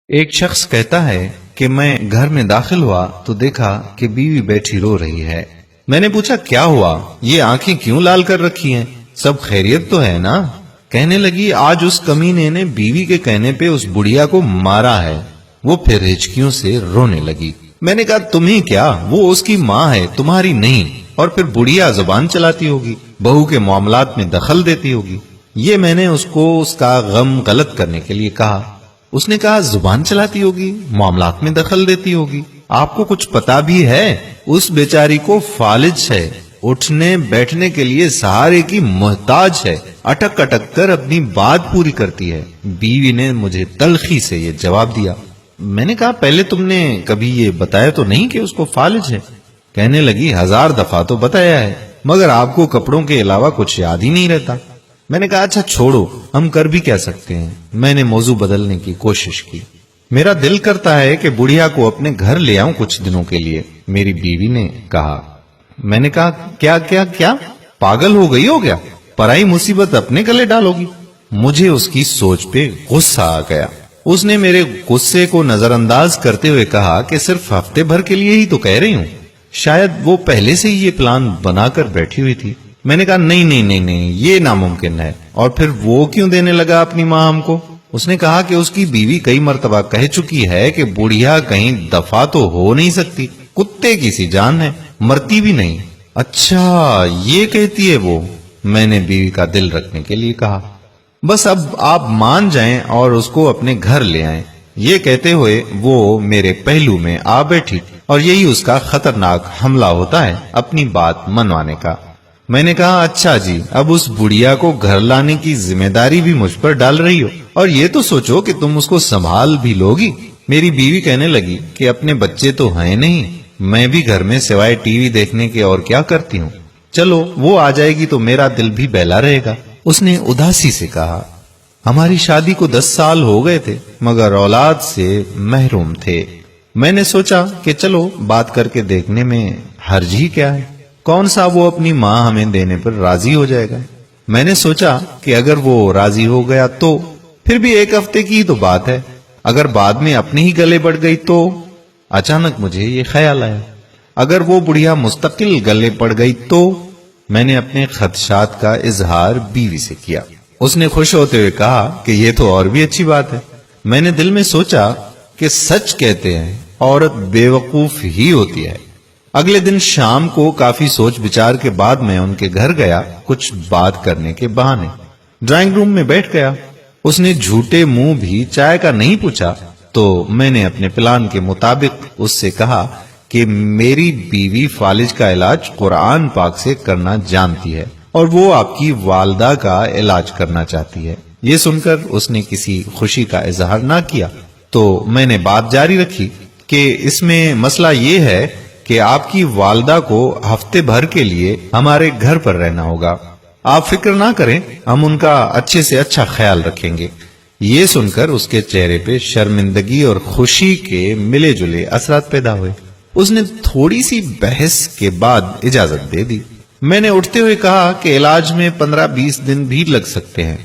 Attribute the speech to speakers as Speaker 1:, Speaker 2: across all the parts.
Speaker 1: ایک شخص کہتا ہے کہ میں گھر میں داخل ہوا تو دیکھا کہ بیوی بیٹھی رو رہی ہے۔ میں نے پوچھا کیا ہوا، یہ آنکھیں کیوں لال کر رکھی ہیں، سب خیریت تو ہے نا؟ کہنے لگی آج اس کمینے نے بیوی کے کہنے پہ اس بڑھیا کو مارا ہے۔ وہ پھر ہچکیوں سے رونے لگی۔ میں نے کہا تمہیں کیا، وہ اس کی ماں ہے تمہاری نہیں، اور پھر بڑھیا زبان چلاتی ہوگی، بہو کے معاملات میں دخل دیتی ہوگی۔ یہ میں نے اس کو اس کا غم غلط کرنے کے لیے کہا۔ اس نے کہا زبان چلاتی ہوگی، معاملات میں دخل دیتی ہوگی، آپ کو کچھ پتا بھی ہے؟ اس بیچاری کو فالج ہے، اٹھنے بیٹھنے کے لیے سہارے کی محتاج ہے، اٹک اٹک کر اپنی بات پوری کرتی ہے۔ بیوی نے مجھے تلخی سے یہ جواب دیا۔ میں نے کہا پہلے تم نے کبھی یہ بتایا تو نہیں کہ اس کو فالج ہے؟ کہنے لگی 1000 دفعہ تو بتایا ہے، مگر آپ کو کپڑوں کے علاوہ کچھ یاد ہی نہیں رہتا۔ میں نے کہا اچھا چھوڑو، ہم کر بھی کیا سکتے ہیں۔ میں نے موضوع بدلنے کی کوشش کی۔ میرا دل کرتا ہے کہ بڑھیا کو اپنے گھر لے آؤں کچھ دنوں کے لیے، میری بیوی نے کہا۔ میں نے کہا کیا کیا کیا، پاگل ہو گئی ہو گیا، پرائی مصیبت اپنے گلے ڈالو گی؟ مجھے اس کی سوچ پہ غصہ آ گیا۔ اس نے میرے غصے کو نظر انداز کرتے ہوئے کہا کہ صرف ہفتے بھر کے لیے ہی تو کہہ رہی ہوں، شاید وہ پہلے سے ہی یہ پلان بنا کر بیٹھی ہوئی تھی۔ میں نے کہا نہیں نہیں نہیں نہیں، یہ ناممکن ہے۔ اور پھر وہ کیوں دینے لگا اپنی ماں ہم کو؟ اس نے کہا کہ اس کی بیوی کئی مرتبہ کہہ چکی ہے کہ بڑھیا کہیں دفع تو ہو نہیں سکتی، کتے کی سی جان ہے، مرتی بھی نہیں۔ اچھا یہ کہتی ہے وہ؟ میں نے بیوی کا دل رکھنے کے لیے کہا بس اب آپ مان جائیں اور اس کو اپنے گھر لے آئیں۔ یہ کہتے ہوئے وہ میرے پہلو میں آ بیٹھی، اور یہی اس کا خطرناک حملہ ہوتا ہے اپنی بات منوانے کا۔ میں نے کہا اچھا جی، اب اس بڑھیا کو گھر لانے کی ذمہ داری بھی مجھ پر ڈال رہی ہو، اور یہ تو سوچو کہ تم اس کو سنبھال بھی لوگی۔ میری بیوی کہنے لگی کہ اپنے بچے تو ہیں نہیں، میں بھی گھر میں سوائے ٹی وی دیکھنے کے اور کیا کرتی ہوں، چلو وہ آ جائے گی تو میرا دل بھی بہلا رہے گا۔ اس نے اداسی سے کہا ہماری شادی کو 10 سال ہو گئے تھے مگر اولاد سے محروم تھے۔ میں نے سوچا کہ چلو بات کر کے دیکھنے میں حرج ہی کیا ہے، کون سا وہ اپنی ماں ہمیں دینے پر راضی ہو جائے گا۔ میں نے سوچا کہ اگر وہ راضی ہو گیا تو پھر بھی 1 ہفتے کی تو بات ہے، اگر بعد میں اپنے ہی گلے بڑھ گئی تو؟ اچانک مجھے یہ خیال آیا اگر وہ بڑھیا مستقل گلے پڑ گئی تو؟ میں نے اپنے خدشات کا اظہار بیوی سے کیا۔ اس نے خوش ہوتے ہوئے کہا کہ یہ تو اور بھی اچھی بات ہے۔ میں نے دل میں سوچا کہ سچ کہتے ہیں عورت بے وقوف ہی ہوتی ہے۔ اگلے دن شام کو کافی سوچ بچار کے بعد میں ان کے گھر گیا، کچھ بات کرنے کے بہانے۔ ڈرائنگ روم میں بیٹھ گیا۔ اس نے جھوٹے منہ بھی چائے کا نہیں پوچھا تو میں نے اپنے پلان کے مطابق اس سے کہا کہ میری بیوی فالج کا علاج قرآن پاک سے کرنا جانتی ہے اور وہ آپ کی والدہ کا علاج کرنا چاہتی ہے۔ یہ سن کر اس نے کسی خوشی کا اظہار نہ کیا تو میں نے بات جاری رکھی کہ اس میں مسئلہ یہ ہے کہ آپ کی والدہ کو ہفتے بھر کے لیے ہمارے گھر پر رہنا ہوگا، آپ فکر نہ کریں، ہم ان کا اچھے سے اچھا خیال رکھیں گے۔ یہ سن کر اس کے چہرے پہ شرمندگی اور خوشی کے ملے جلے اثرات پیدا ہوئے۔ اس نے تھوڑی سی بحث کے بعد اجازت دے دی۔ میں نے اٹھتے ہوئے کہا کہ علاج میں 15-20 دن بھی لگ سکتے ہیں۔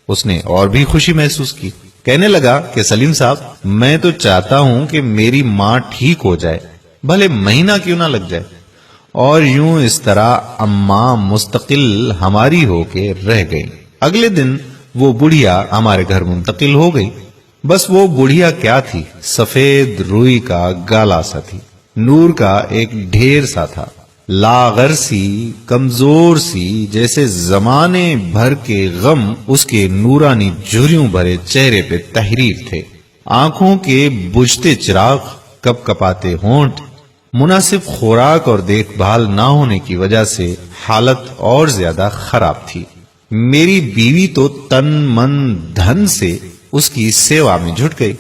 Speaker 1: اس نے اور بھی خوشی محسوس کی، کہنے لگا کہ سلیم صاحب میں تو چاہتا ہوں کہ میری ماں ٹھیک ہو جائے، بھلے مہینہ کیوں نہ لگ جائے۔ اور یوں اس طرح اماں مستقل ہماری ہو کے رہ گئی۔ اگلے دن وہ بڑھیا ہمارے گھر منتقل ہو گئی۔ بس وہ بڑھیا کیا تھی، سفید روئی کا گالا سا تھی، نور کا ایک ڈھیر سا تھا، لاغر سی، کمزور سی، جیسے زمانے بھر کے غم اس کے نورانی جھریوں بھرے چہرے پہ تحریر تھے۔ آنکھوں کے بجھتے چراغ، کپ کپاتے ہونٹ، مناسب خوراک اور دیکھ بھال نہ ہونے کی وجہ سے حالت اور زیادہ خراب تھی۔ میری بیوی تو تن من دھن سے اس کی سیوا میں جھٹ گئی۔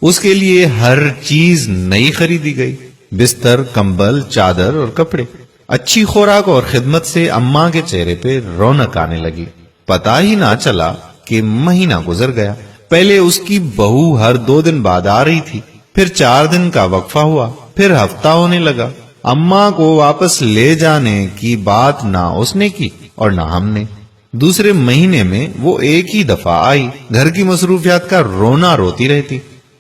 Speaker 1: اس کے لیے ہر چیز نئی خریدی گئی، بستر، کمبل، چادر اور کپڑے۔ اچھی خوراک اور خدمت سے اماں کے چہرے پہ رونق آنے لگی۔ پتا ہی نہ چلا کہ مہینہ گزر گیا۔ پہلے اس کی بہو ہر 2 دن بعد آ رہی تھی، پھر 4 دن کا وقفہ ہوا، پھر ہفتہ ہونے لگا۔ اماں کو واپس لے جانے کی بات نہ اس نے کی اور نہ ہم نے۔ دوسرے مہینے میں وہ ایک ہی دفعہ آئی، گھر کی مصروفیات کا رونا روتی رہتی۔